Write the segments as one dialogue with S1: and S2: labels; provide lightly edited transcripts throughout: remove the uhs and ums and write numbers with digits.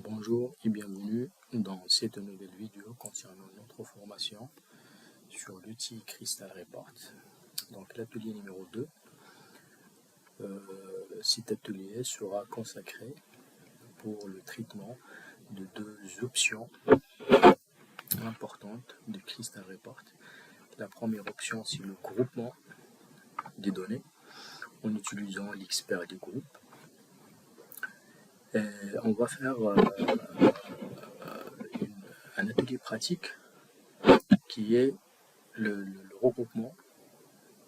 S1: Bonjour et bienvenue dans cette nouvelle vidéo concernant notre formation sur l'outil Crystal Report. Donc l'atelier numéro 2, cet atelier sera consacré pour le traitement de deux options importantes de Crystal Report. La première option, c'est le groupement des données en utilisant l'expert des groupes. Et on va faire un atelier pratique qui est le regroupement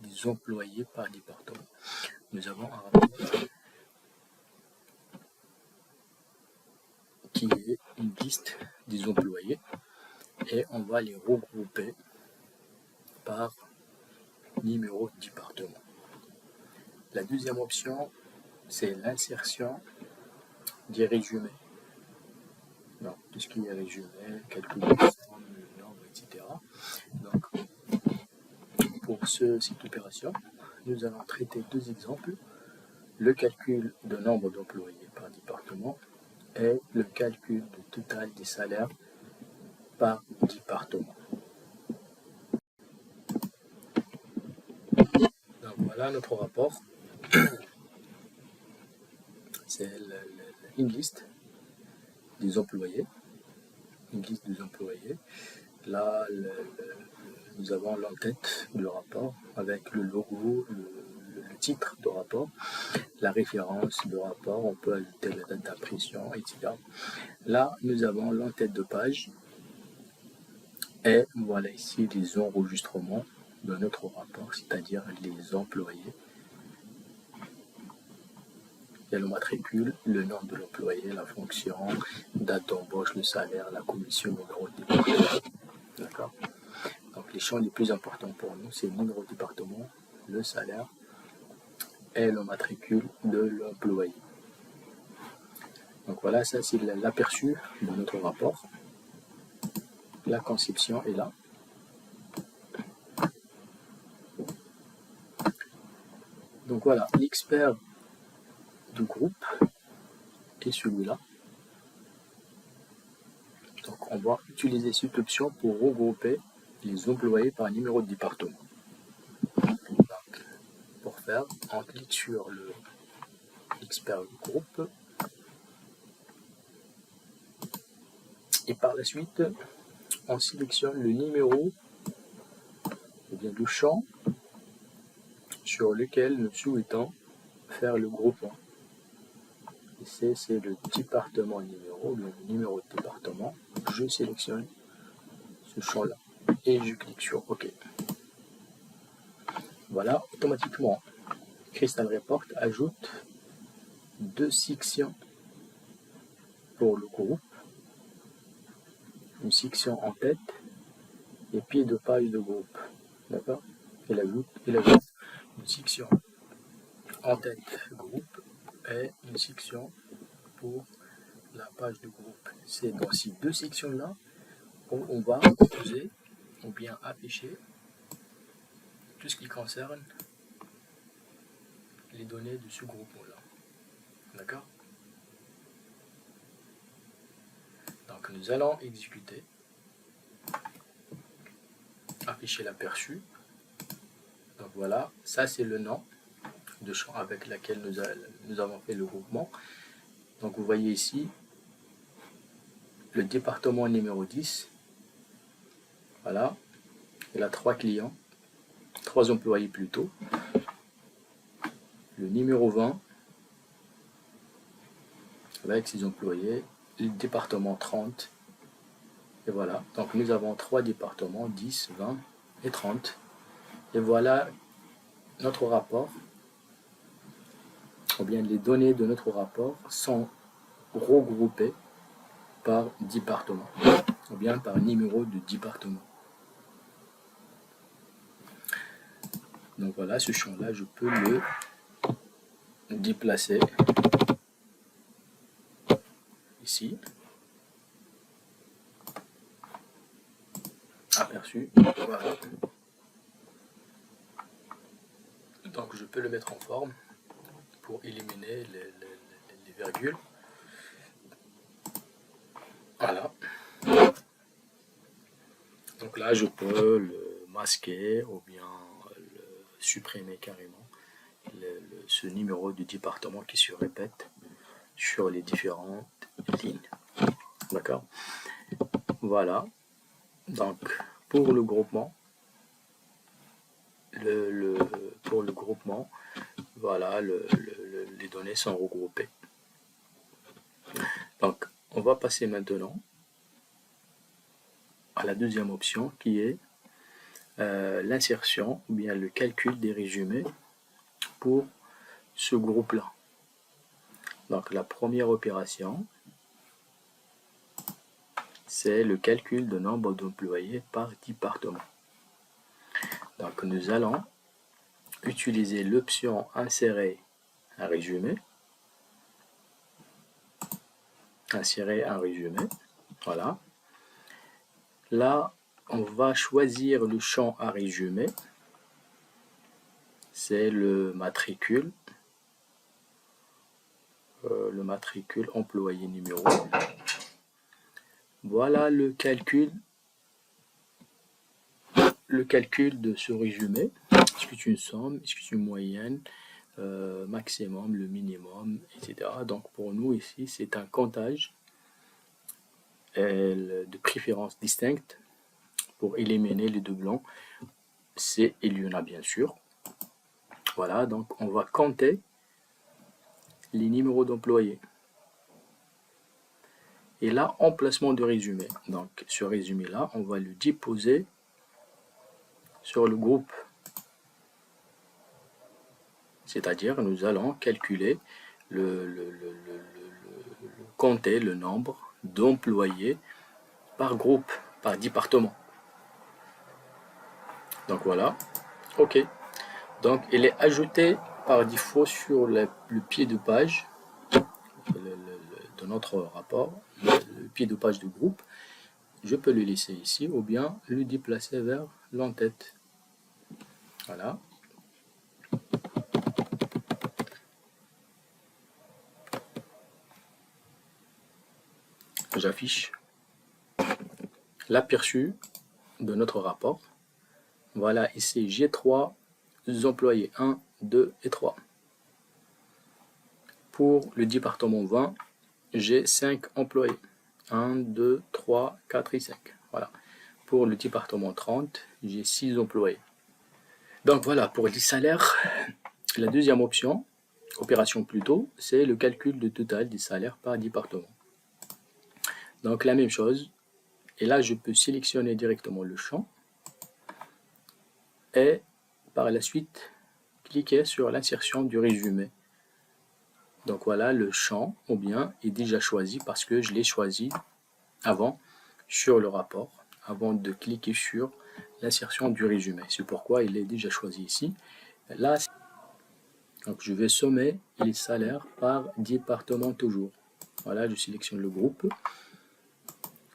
S1: des employés par département. Nous avons un rapport qui est une liste des employés et on va les regrouper par numéro de département. La deuxième option, c'est l'insertion des résumés. Donc, tout ce qui est résumé, calcul de somme, le nombre, etc. Donc, pour cette opération, nous allons traiter deux exemples. Le calcul de nombre d'employés par département et le calcul du total des salaires par département. Donc voilà notre rapport. C'est une liste des employés. Une liste des employés. Là, nous avons l'entête du rapport avec le logo, le titre de rapport, la référence de rapport, on peut ajouter la date d'impression, etc. Là, nous avons l'entête de page et voilà ici les enregistrements de notre rapport, c'est-à-dire les employés. Il y a le matricule, le nom de l'employé, la fonction, date d'embauche, le salaire, la commission, numéro de département. D'accord? Donc les champs les plus importants pour nous, c'est le numéro de département, le salaire et le matricule de l'employé. Donc voilà, ça c'est l'aperçu de notre rapport. La conception est là. Donc voilà, l'expert du groupe est celui-là. Donc on va utiliser cette option pour regrouper les employés par numéro de département. Donc, pour faire, on clique sur l'expert du groupe et par la suite on sélectionne le numéro ou bien le champ sur lequel nous souhaitons faire le groupement. Ici c'est le département numéro, le numéro de département. Je sélectionne ce champ là et je clique sur OK. Voilà, automatiquement Crystal Report ajoute deux sections pour le groupe, une section en tête et pied de page de groupe. D'accord? Il ajoute une section en tête groupe et une section pour la page de groupe. C'est dans ces deux sections-là où on va poser ou bien afficher tout ce qui concerne les données de ce groupe-là. D'accord? Donc nous allons exécuter, afficher l'aperçu. Donc voilà, ça c'est le nom de champ avec lequel nous avons fait le groupement. Donc vous voyez ici le département numéro 10. Voilà, il a 3 clients, 3 employés plutôt. Le numéro 20 avec ses employés, le département 30. Et voilà, donc nous avons 3 départements, 10, 20 et 30. Et voilà notre rapport, ou bien les données de notre rapport sont regroupées par département, ou bien par numéro de département. Donc voilà, ce champ-là, je peux le déplacer ici. Aperçu. Voilà. Donc je peux le mettre en forme pour éliminer les virgules. Voilà. Donc là, je peux le masquer ou bien le supprimer carrément, ce numéro du département qui se répète sur les différentes lignes. D'accord? Voilà. Donc, pour le groupement, voilà, les données sont regroupées. Donc, on va passer maintenant à la deuxième option qui est l'insertion ou bien le calcul des résumés pour ce groupe-là. Donc, la première opération, c'est le calcul de nombre d'employés par département. Donc, nous allons utiliser l'option insérer un résumé. Insérer un résumé. Voilà. Là, on va choisir le champ à résumer. C'est le matricule. Le matricule employé numéro. Voilà le calcul de ce résumé. Est-ce que c'est une somme, est-ce que c'est une moyenne, maximum, le minimum, etc. Donc pour nous ici, c'est un comptage de préférence distincte pour éliminer les doublons. C'est il y en a bien sûr. Voilà, donc on va compter les numéros d'employés. Et là, emplacement de résumé. Donc ce résumé-là, on va le déposer sur le groupe. C'est-à-dire, nous allons calculer compter le nombre d'employés par groupe, par département. Donc voilà, ok. Donc il est ajouté par défaut sur le pied de page de notre rapport, le pied de page de groupe. Je peux le laisser ici ou bien le déplacer vers l'entête. Voilà. J'affiche l'aperçu de notre rapport. Voilà, ici j'ai 3 employés, 1, 2 et 3. Pour le département 20, j'ai 5 employés. 1, 2, 3, 4 et 5. Voilà. Pour le département 30, j'ai 6 employés. Donc voilà, pour les salaires, la deuxième option, opération plutôt, c'est le calcul du total des salaires par département. Donc la même chose, et là je peux sélectionner directement le champ et par la suite cliquer sur l'insertion du résumé. Donc voilà, le champ ou bien est déjà choisi parce que je l'ai choisi avant sur le rapport, avant de cliquer sur l'insertion du résumé. C'est pourquoi il est déjà choisi ici. Là, donc je vais sommer les salaires par département toujours. Voilà, je sélectionne le groupe.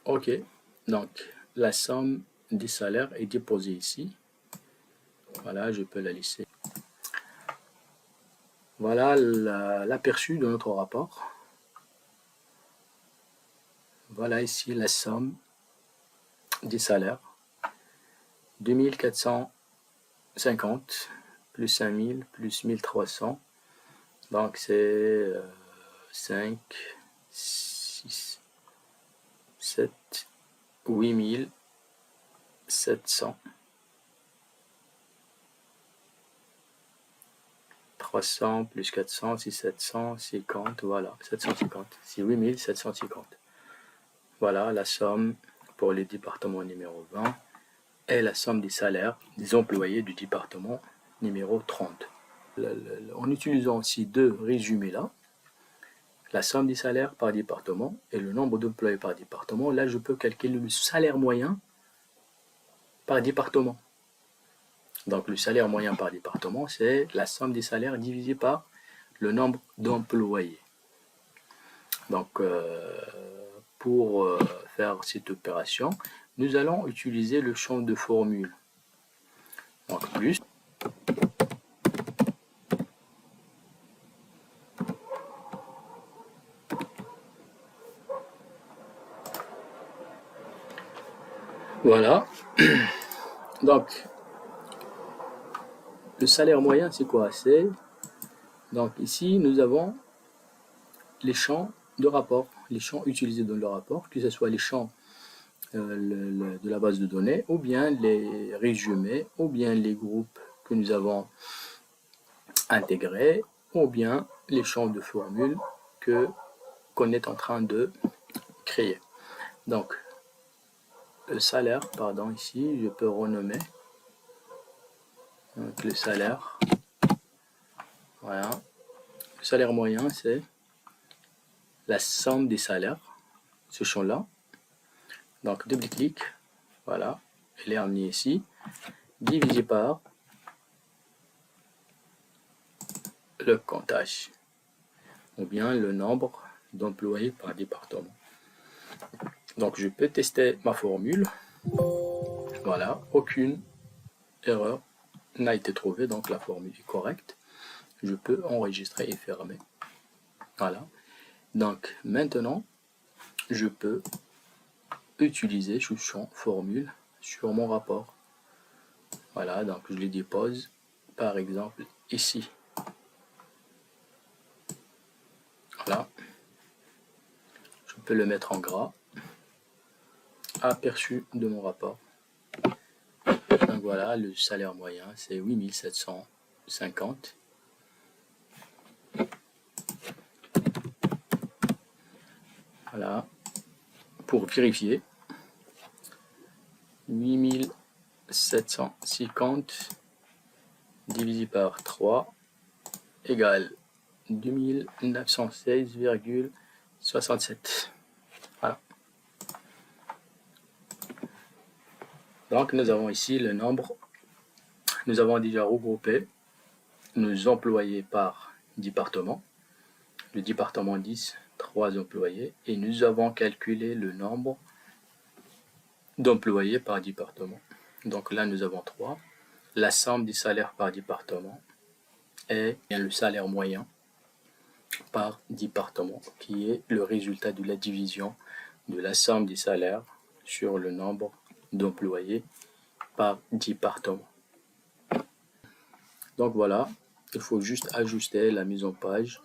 S1: Ok, donc la somme des salaires est déposée ici. Voilà, je peux la laisser. Voilà l'aperçu de notre rapport. Voilà ici la somme des salaires. 2450 plus 5000 plus 1300. Donc c'est 5, 6, 7, 8700. 300 plus 400, c'est 750, voilà, 750, c'est 8750. Voilà la somme pour le département numéro 20 et la somme des salaires des employés du département numéro 30. En utilisant ces deux résumés-là, la somme des salaires par département et le nombre d'employés par département, là je peux calculer le salaire moyen par département. Donc le salaire moyen par département, c'est la somme des salaires divisée par le nombre d'employés. Donc pour faire cette opération, nous allons utiliser le champ de formule. Donc plus. Voilà. Donc, le salaire moyen, c'est quoi? Donc ici, nous avons les champs de rapport, les champs utilisés dans le rapport, que ce soit les champs de la base de données, ou bien les résumés, ou bien les groupes que nous avons intégrés, ou bien les champs de formules qu'on est en train de créer. Donc, le salaire, pardon, ici, je peux renommer. Donc, le salaire, voilà. Le salaire moyen, c'est la somme des salaires, ce champ-là. Donc, double-clic, voilà, il est amené ici, divisé par le comptage, ou bien le nombre d'employés par département. Donc, je peux tester ma formule. Voilà, aucune erreur n'a été trouvée, donc la formule est correcte. Je peux enregistrer et fermer. Voilà. Donc, maintenant, je peux utiliser ce champ formule sur mon rapport. Voilà, donc je le dépose, par exemple, ici. Voilà. Je peux le mettre en gras. Aperçu de mon rapport. Donc voilà, le salaire moyen, c'est 8750. Voilà. Pour vérifier, 8750 divisé par 3 égale 2916,67. Voilà. Donc nous avons ici le nombre. Nous avons déjà regroupé nos employés par département. Le département 10, 3 employés. Et nous avons calculé le nombre d'employés par département. Donc là, nous avons 3. La somme des salaires par département et le salaire moyen par département, qui est le résultat de la division de la somme des salaires sur le nombre d'employés par département. Donc voilà, il faut juste ajuster la mise en page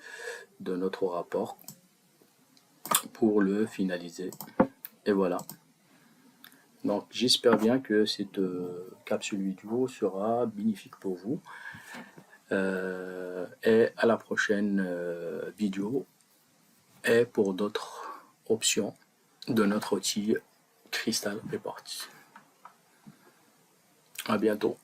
S1: de notre rapport pour le finaliser. Et voilà. Donc j'espère bien que cette capsule vidéo sera bénéfique pour vous. Et à la prochaine vidéo et pour d'autres options de notre outil Crystal Report. À bientôt.